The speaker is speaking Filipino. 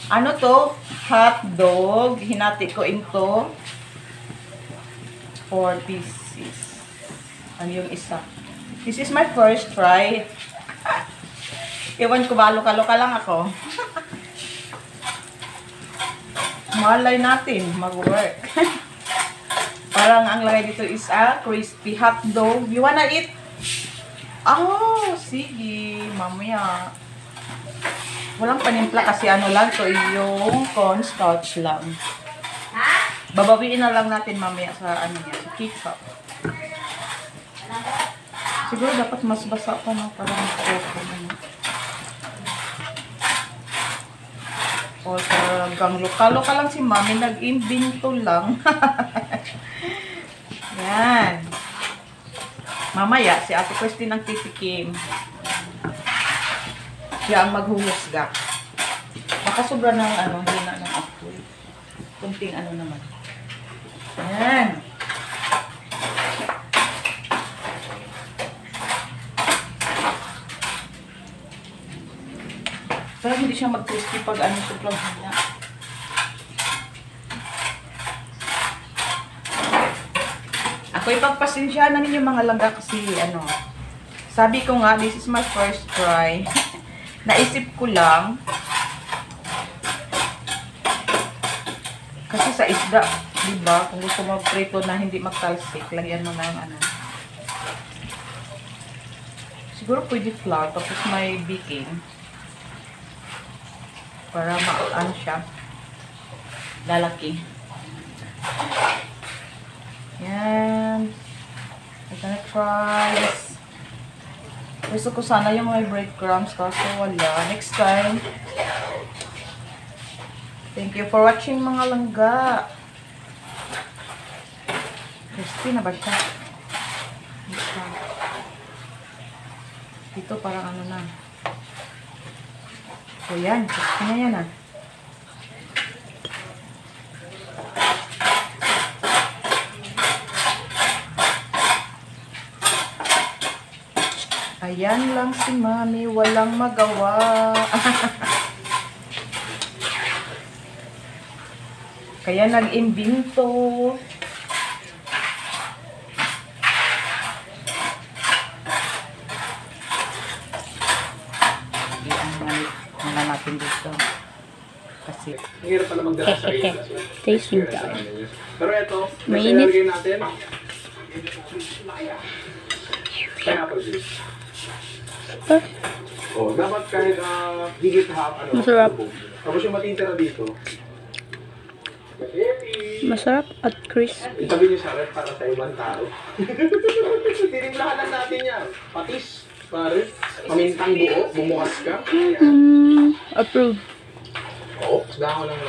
Ano to? Hot dog. Hinati ko into 4 pieces. Ano yung isa? This is my first try. Iwan ko ba, loka-loka lang ako. Malay natin, mag-work. Parang ang lagay dito is a crispy hot dog. You wanna eat? Oh, sige. Mamaya. Walang panimpla kasi ano lang to, yung cornstarch lang. Babawiin na lang natin mamaya sa ano niya, sa ketchup. Siguro dapat mas basa pa no, para mag-coco naman. O talagang lokal-lokal lang si mami, nag-imbento lang. Yan. Mamaya, si Ate Christine ang titikim. Siya ang maghuhusga. Baka sobra ng ano, hina ng apoy. Kunting ano naman. Yan. Parang hindi siya mag-crispy pag ano, sobrang hina. Ako ipagpasensya na ninyo mga langga kasi ano, sabi ko nga, this is my first try. Naisip ko lang kasi sa isda, diba? Kung gusto mo prito na hindi magtalsik, lagyan mo ng ano. Siguro pwede flour, tapos may baking. Para ma-ano siya. Lalaki. Yan. I'm gonna try this. Gusto ko sana yung may breadcrumbs kasi wala. Next time. Thank you for watching mga langga. Crispy na ba siya? Dito parang ano na. So yan. Crispy na yan ah. Ayan lang si mami, walang magawa. Kaya nag-imbento. Ano natin dito. Kasi hirap pala magdala sa sarili. Tasting time. Pero ito, Mainit. nilagay natin. Pineapple juice. Oh, dapat kahit higit half, ano, Masarap. tapos yung matitira dito. Masarap at crispy. Itabi niyo sa ref para sa ibang tao. Tinimplahan lang natin yan. Patis, pare. Pamintang buo, bumukas ka. Approve. Oo, dahon lang lang.